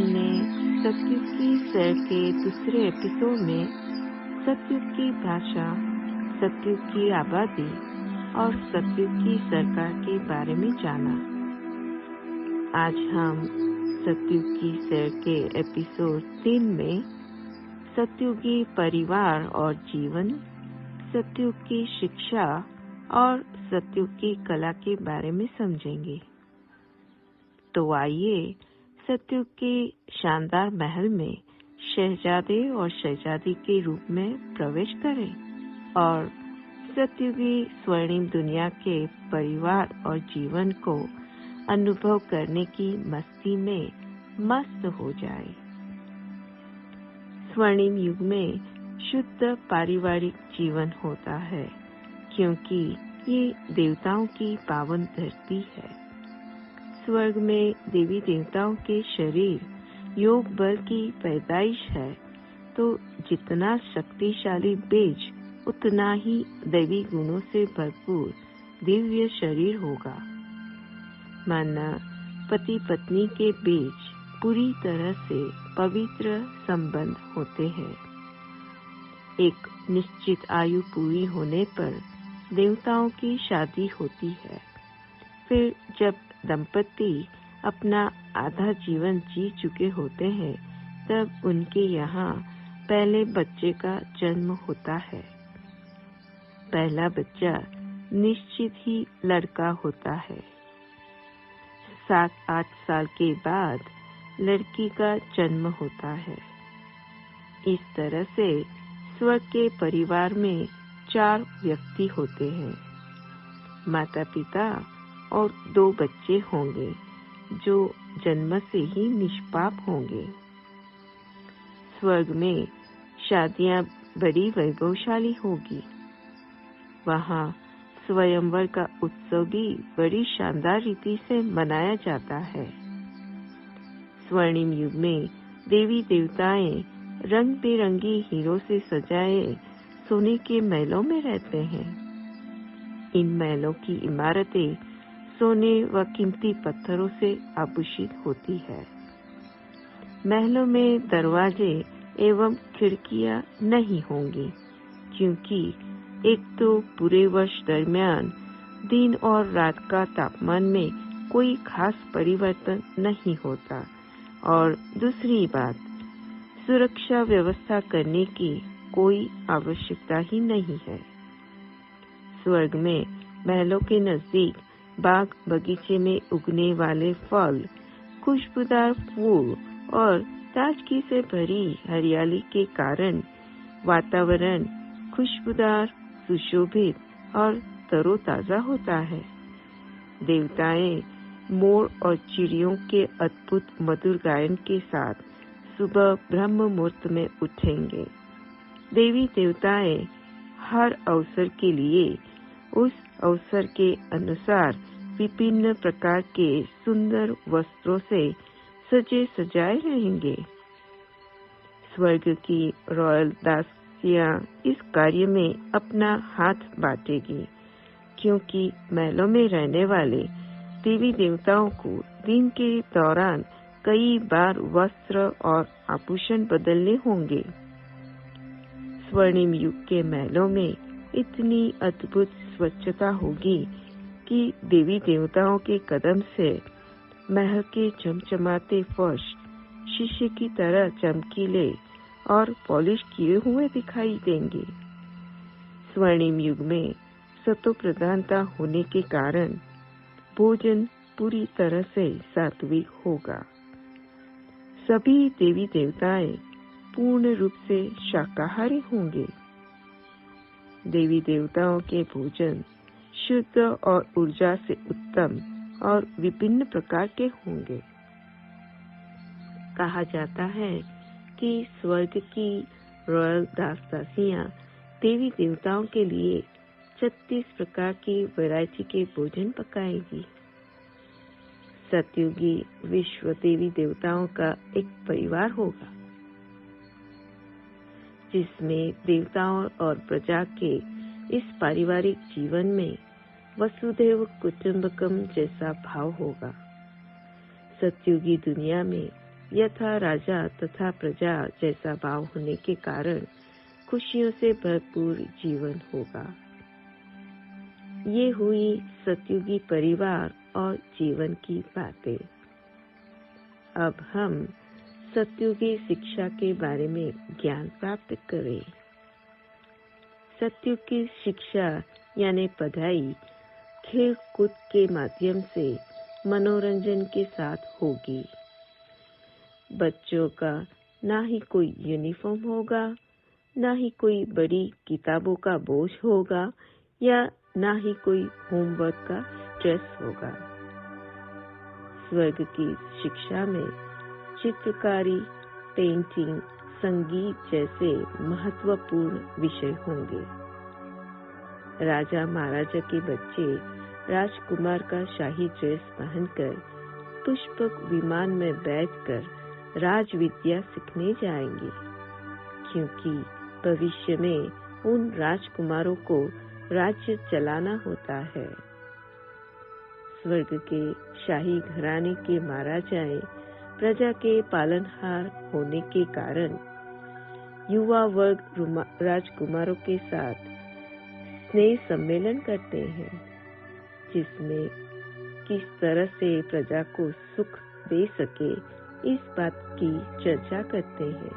हमने सत्युग की सैर के दूसरे एपिसोड में सत्युग की भाषा, सत्युग की आबादी और सत्युग की सरकार के बारे में जाना। आज हम सत्युग की सैर के एपिसोड 3 में सत्युगी परिवार और जीवन, सत्युग की शिक्षा और सत्युग की कला के बारे में समझेंगे। तो आइए सत्युग के शानदार महल में शहजादे और शहजादी के रूप में प्रवेश करें और सत्युगी स्वर्णिम दुनिया के परिवार और जीवन को अनुभव करने की मस्ती में मस्त हो जाए। स्वर्णिम युग में शुद्ध पारिवारिक जीवन होता है, क्योंकि ये देवताओं की पावन धरती है। स्वर्ग में देवी देवताओं के शरीर योग बल की पैदाइश है, तो जितना शक्तिशाली बीज उतना ही दैवी गुणों से भरपूर दिव्य शरीर होगा। माना पति पत्नी के बीच पूरी तरह से पवित्र संबंध होते हैं। एक निश्चित आयु पूरी होने पर देवताओं की शादी होती है। फिर जब दंपति अपना आधा जीवन जी चुके होते हैं, तब उनके यहाँ पहले बच्चे का जन्म होता है। पहला बच्चा निश्चित ही लड़का होता है। 7-8 साल के बाद लड़की का जन्म होता है। इस तरह से स्वर्ग के परिवार में 4 व्यक्ति होते हैं। माता पिता और 2 बच्चे होंगे जो जन्म से ही निष्पाप होंगे। स्वर्ग में शादियां बड़ी वैभवशाली होगी। वहाँ स्वयंवर का उत्सव भी बड़ी शानदार रीति से मनाया जाता है। स्वर्णिम युग में देवी देवताएं रंग बिरंगी हीरों से सजाए सोने के महलों में रहते हैं। इन महलों की इमारतें सोने व कीमती पत्थरों से आभूषित होती है। महलों में दरवाजे एवं खिड़कियां नहीं होंगी, क्योंकि एक तो पूरे वर्ष दरमियान दिन और रात का तापमान में कोई खास परिवर्तन नहीं होता, और दूसरी बात, सुरक्षा व्यवस्था करने की कोई आवश्यकता ही नहीं है। स्वर्ग में महलों के नजदीक बाग बगीचे में उगने वाले फल, खुशबूदार फूल और ताजगी से भरी हरियाली के कारण वातावरण खुशबूदार, सुशोभित और तरोताजा होता है। देवताएं मोर और चिड़ियों के अद्भुत मधुर गायन के साथ सुबह ब्रह्म मुहूर्त में उठेंगे। देवी देवताएं हर अवसर के लिए उस अवसर के अनुसार विभिन्न प्रकार के सुंदर वस्त्रों से सजे सजाए रहेंगे। स्वर्ग की रॉयल दासियां इस कार्य में अपना हाथ बांटेगी, क्योंकि महलों में रहने वाले देवी देवताओं को दिन के दौरान कई बार वस्त्र और आभूषण बदलने होंगे। स्वर्णिम युग के महलों में इतनी अद्भुत स्वच्छता होगी कि देवी देवताओं के कदम से महल के चमचमाते फर्श शीशे की तरह चमकीले और पॉलिश किए हुए दिखाई देंगे। स्वर्णिम युग में सतो प्रधानता होने के कारण भोजन पूरी तरह से सात्विक होगा। सभी देवी देवताएं पूर्ण रूप से शाकाहारी होंगे। देवी देवताओं के भोजन शुद्ध और ऊर्जा से उत्तम और विभिन्न प्रकार के होंगे। कहा जाता है कि स्वर्ग की रॉयल दासियां देवी देवताओं के लिए 36 प्रकार की वैरायटी के भोजन पकाएगी। सतयुगी विश्व देवी देवताओं का एक परिवार होगा, जिसमें देवताओं और प्रजा के इस पारिवारिक जीवन में वसुधैव कुटुंबकम जैसा भाव होगा। सतयुगी दुनिया में यथा राजा तथा प्रजा जैसा भाव होने के कारण खुशियों से भरपूर जीवन होगा। ये हुई सतयुगी परिवार और जीवन की बातें। अब हम सतयुगी शिक्षा के बारे में ज्ञान प्राप्त करें। सतयुग की शिक्षा यानी पढ़ाई खेल कूद के माध्यम से मनोरंजन के साथ होगी। बच्चों का ना ही कोई यूनिफॉर्म होगा, ना ही कोई बड़ी किताबों का बोझ होगा या ना ही कोई होमवर्क का स्ट्रेस होगा। स्वर्ग की शिक्षा में चित्रकारी, पेंटिंग, संगीत जैसे महत्वपूर्ण विषय होंगे। राजा महाराजा के बच्चे राजकुमार का शाही ड्रेस पहनकर पुष्पक विमान में बैठकर राज विद्या सीखने जाएंगे, क्योंकि भविष्य में उन राजकुमारों को राज्य चलाना होता है। स्वर्ग के शाही घराने के महाराजाएं प्रजा के पालनहार होने के कारण युवा वर्ग राजकुमारों के साथ स्नेह सम्मेलन करते हैं, जिसमें किस तरह से प्रजा को सुख दे सके इस बात की चर्चा करते हैं।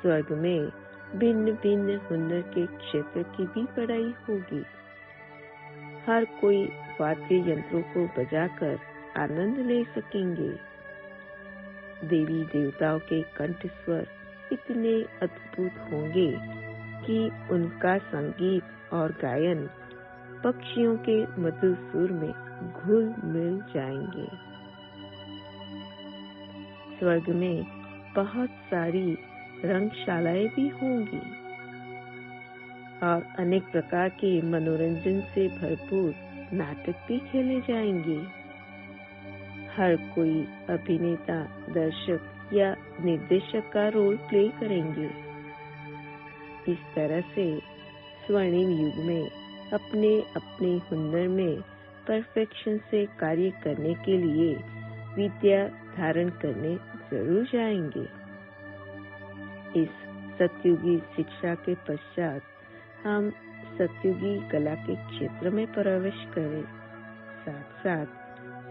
स्वर्ग में भिन्न भिन्न हुनर के क्षेत्र की भी पढ़ाई होगी। हर कोई वाद्य यंत्रों को बजाकर आनंद ले सकेंगे। देवी देवताओं के कंठ स्वर इतने अद्भुत होंगे कि उनका संगीत और गायन पक्षियों के मधुर सुर में घुल मिल जाएंगे। स्वर्ग में बहुत सारी रंगशालाएं भी होंगी और अनेक प्रकार के मनोरंजन से भरपूर नाटक भी खेले जाएंगे। हर कोई अभिनेता, दर्शक या निर्देशक का रोल प्ले करेंगे। इस तरह से स्वर्णिम युग में अपने अपने हुनर में परफेक्शन से कार्य करने के लिए विद्या धारण करने जरूर जाएंगे। इस सतयुगी शिक्षा के पश्चात हम सतयुगी कला के क्षेत्र में प्रवेश करें, साथ साथ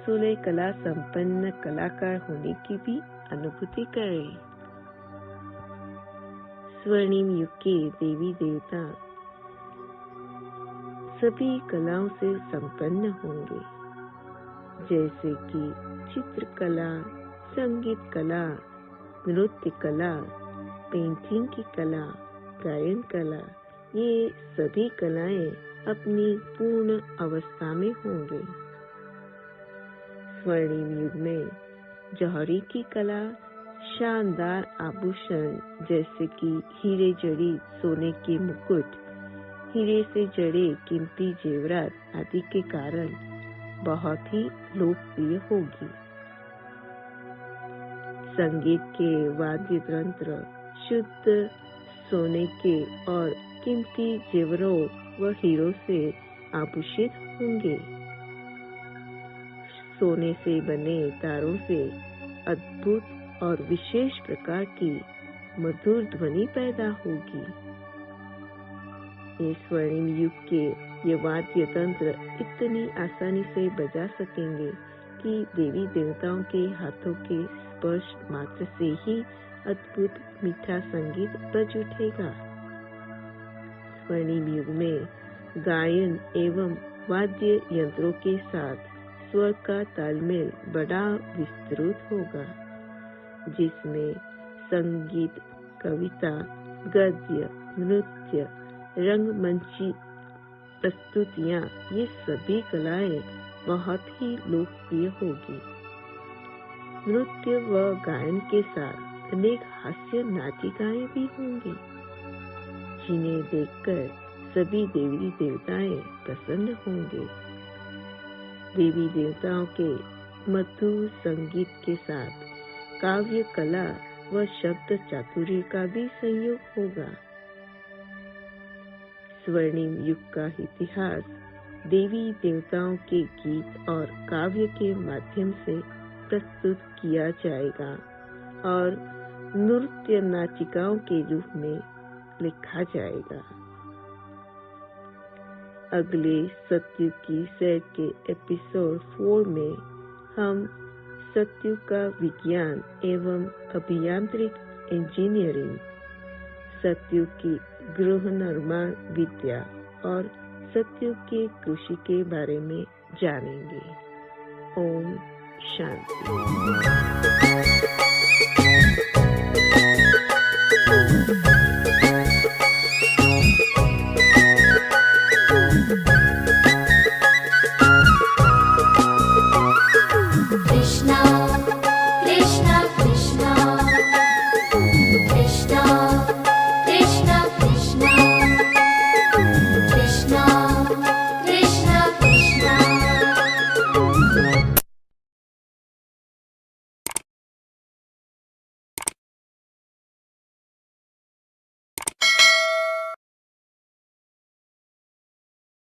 16 कला संपन्न कलाकार होने की भी अनुभूति करें। स्वर्णिम युग के देवी देवता सभी कलाओं से संपन्न होंगे, जैसे कि चित्रकला, संगीत कला, नृत्य कला, पेंटिंग की कला, गायन कला, ये सभी कलाएं अपनी पूर्ण अवस्था में होंगे। स्वर्णिम युग में जौहरी की कला, शानदार आभूषण जैसे कि हीरे जड़ित सोने के मुकुट, हीरे से जड़े कीमती जेवरात आदि के कारण बहुत ही लोकप्रिय होगी। संगीत के वाद्य यंत्र शुद्ध सोने के और कीमती जेवरों व हीरों से आभूषित होंगे। सोने से बने तारों से अद्भुत और विशेष प्रकार की मधुर ध्वनि पैदा होगी। ये स्वर्णिम युग के ये वाद्य तंत्र इतनी आसानी से बजा सकेंगे कि देवी देवताओं के हाथों के स्पर्श मात्र से ही अद्भुत मीठा संगीत बज उठेगा। स्वर्णिम युग में गायन एवं वाद्य यंत्रों के साथ स्वर का तालमेल बड़ा विस्तृत होगा, जिसमें संगीत, कविता, गद्य, नृत्य, रंगमंची प्रस्तुतियां, ये सभी कलाएं बहुत ही लोकप्रिय होगी। नृत्य व गायन के साथ अनेक हास्य नाटिकाएं भी होंगी, जिन्हें देखकर सभी देवी देवताएं प्रसन्न होंगे। देवी देवताओं के मधुर संगीत के साथ काव्य कला व शब्द चातुर्य का भी संयोग होगा। स्वर्णिम युग का इतिहास देवी देवताओं के गीत और काव्य के माध्यम से प्रस्तुत किया जाएगा और नृत्य नाटिकाओं के रूप में लिखा जाएगा। अगले सत्युग की सैर के एपिसोड 4 में हम सत्युग का विज्ञान एवं अभियांत्रिक इंजीनियरिंग, सत्युग की गृह निर्माण विद्या और सत्युग की कृषि के बारे में जानेंगे। ओम शांति।